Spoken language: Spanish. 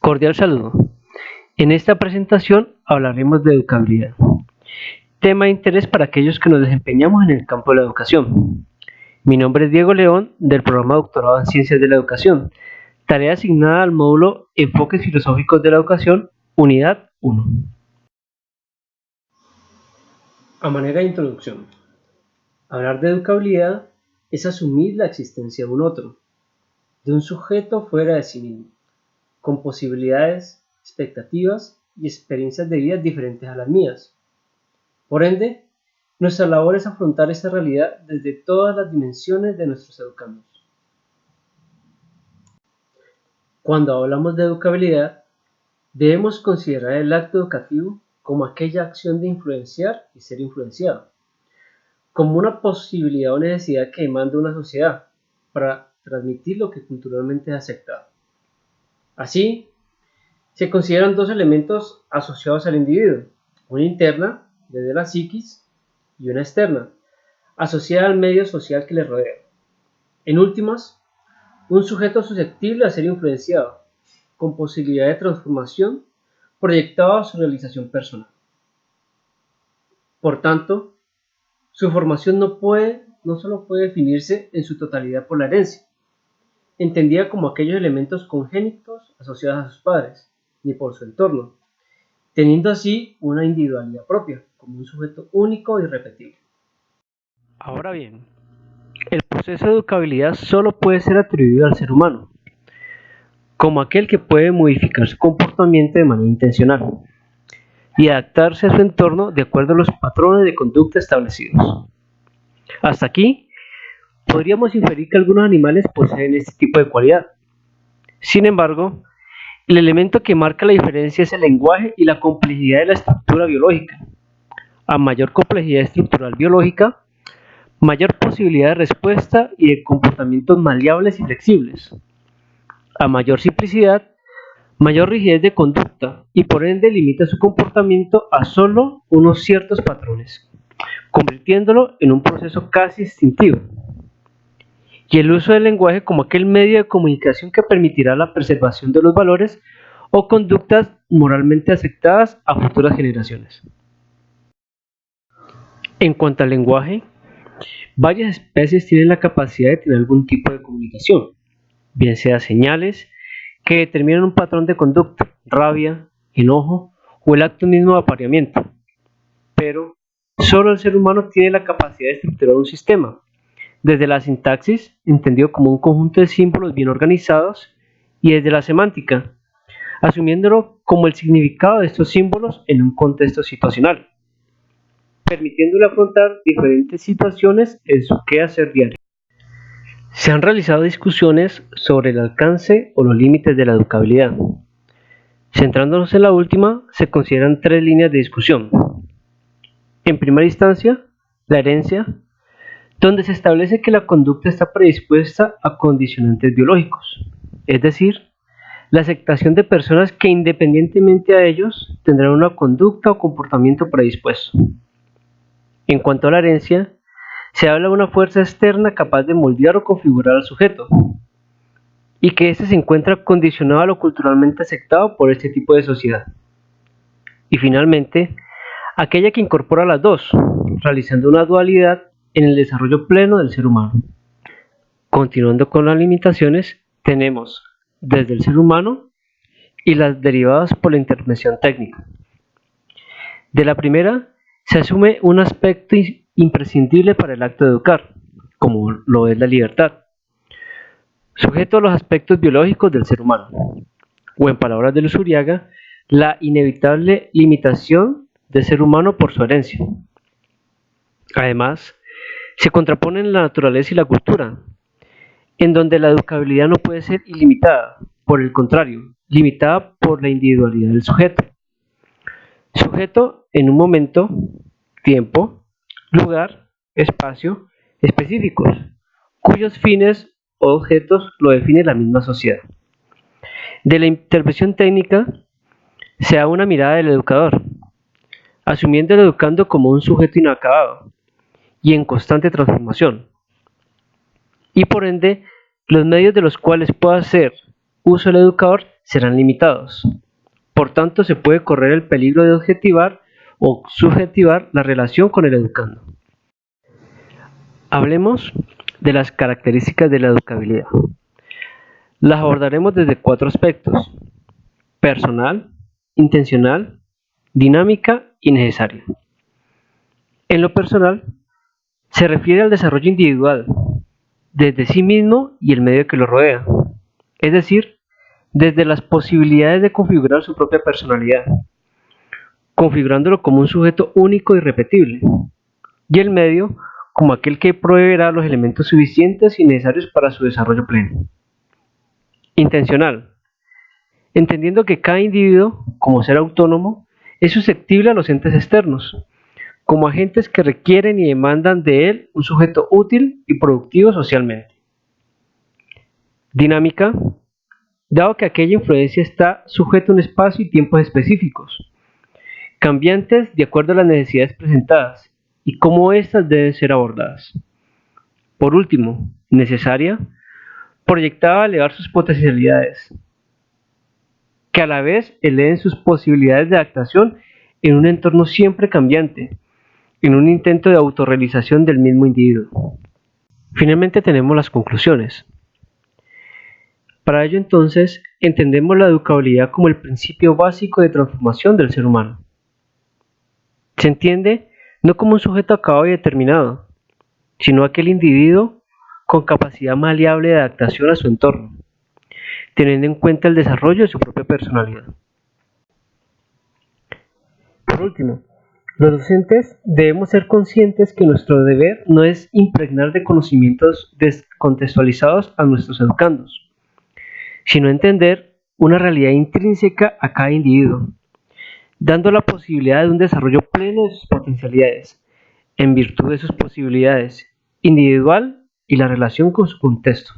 Cordial saludo. En esta presentación hablaremos de educabilidad, tema de interés para aquellos que nos desempeñamos en el campo de la educación. Mi nombre es Diego León, del programa Doctorado en Ciencias de la Educación, tarea asignada al módulo Enfoques Filosóficos de la Educación, Unidad 1. A manera de introducción, hablar de educabilidad es asumir la existencia de un otro, de un sujeto fuera de sí mismo, con posibilidades, expectativas y experiencias de vida diferentes a las mías. Por ende, nuestra labor es afrontar esta realidad desde todas las dimensiones de nuestros educandos. Cuando hablamos de educabilidad, debemos considerar el acto educativo como aquella acción de influenciar y ser influenciado, como una posibilidad o necesidad que demanda una sociedad para transmitir lo que culturalmente es aceptado. Así, se consideran dos elementos asociados al individuo, una interna, desde la psiquis, y una externa, asociada al medio social que le rodea. En últimas, un sujeto susceptible a ser influenciado, con posibilidad de transformación, proyectado a su realización personal. Por tanto, su formación no solo puede definirse en su totalidad por la herencia, entendida como aquellos elementos congénitos asociados a sus padres, ni por su entorno, teniendo así una individualidad propia, como un sujeto único e irrepetible. Ahora bien, el proceso de educabilidad solo puede ser atribuido al ser humano, como aquel que puede modificar su comportamiento de manera intencional y adaptarse a su entorno de acuerdo a los patrones de conducta establecidos. Hasta aquí, podríamos inferir que algunos animales poseen este tipo de cualidad. Sin embargo, el elemento que marca la diferencia es el lenguaje y la complejidad de la estructura biológica. A mayor complejidad estructural biológica, mayor posibilidad de respuesta y de comportamientos maleables y flexibles. A mayor simplicidad, mayor rigidez de conducta y por ende limita su comportamiento a solo unos ciertos patrones, convirtiéndolo en un proceso casi instintivo. Y el uso del lenguaje como aquel medio de comunicación que permitirá la preservación de los valores o conductas moralmente aceptadas a futuras generaciones. En cuanto al lenguaje, varias especies tienen la capacidad de tener algún tipo de comunicación, bien sea señales que determinan un patrón de conducta, rabia, enojo o el acto mismo de apareamiento. Pero solo el ser humano tiene la capacidad de estructurar un sistema, desde la sintaxis, entendido como un conjunto de símbolos bien organizados, y desde la semántica, asumiéndolo como el significado de estos símbolos en un contexto situacional, permitiéndole afrontar diferentes situaciones en su quehacer diario. Se han realizado discusiones sobre el alcance o los límites de la educabilidad. Centrándonos en la última, se consideran tres líneas de discusión. En primera instancia, la herencia, donde se establece que la conducta está predispuesta a condicionantes biológicos, es decir, la aceptación de personas que independientemente a ellos tendrán una conducta o comportamiento predispuesto. En cuanto a la herencia, se habla de una fuerza externa capaz de moldear o configurar al sujeto, y que éste se encuentra condicionado a lo culturalmente aceptado por este tipo de sociedad. Y finalmente, aquella que incorpora las dos, realizando una dualidad en el desarrollo pleno del ser humano. Continuando con las limitaciones, tenemos desde el ser humano y las derivadas por la intervención técnica. De la primera, se asume un aspecto imprescindible para el acto de educar, como lo es la libertad, sujeto a los aspectos biológicos del ser humano, o en palabras de Luzuriaga, la inevitable limitación del ser humano por su herencia. Además, se contraponen la naturaleza y la cultura, en donde la educabilidad no puede ser ilimitada, por el contrario, limitada por la individualidad del sujeto. Sujeto en un momento, tiempo, lugar, espacio específicos, cuyos fines o objetos lo define la misma sociedad. De la intervención técnica se da una mirada del educador, asumiendo al educando como un sujeto inacabado y en constante transformación, y por ende los medios de los cuales pueda hacer uso el educador serán limitados. Por tanto, se puede correr el peligro de objetivar o subjetivar la relación con el educando. Hablemos de las características de la educabilidad. Las abordaremos desde 4 aspectos: personal, intencional, dinámica y necesaria. En lo personal, se refiere al desarrollo individual, desde sí mismo y el medio que lo rodea, es decir, desde las posibilidades de configurar su propia personalidad, configurándolo como un sujeto único y irrepetible, y el medio como aquel que proveerá los elementos suficientes y necesarios para su desarrollo pleno. Intencional, entendiendo que cada individuo, como ser autónomo, es susceptible a los entes externos, como agentes que requieren y demandan de él un sujeto útil y productivo socialmente. Dinámica, dado que aquella influencia está sujeta a un espacio y tiempos específicos, cambiantes de acuerdo a las necesidades presentadas y cómo éstas deben ser abordadas. Por último, necesaria, proyectada a elevar sus potencialidades, que a la vez eleven sus posibilidades de adaptación en un entorno siempre cambiante, en un intento de autorrealización del mismo individuo. Finalmente tenemos las conclusiones. Para ello entonces, entendemos la educabilidad como el principio básico de transformación del ser humano. Se entiende no como un sujeto acabado y determinado, sino aquel individuo con capacidad maleable de adaptación a su entorno, teniendo en cuenta el desarrollo de su propia personalidad. Por último, los docentes debemos ser conscientes que nuestro deber no es impregnar de conocimientos descontextualizados a nuestros educandos, sino entender una realidad intrínseca a cada individuo, dando la posibilidad de un desarrollo pleno de sus potencialidades, en virtud de sus posibilidades individual y la relación con su contexto.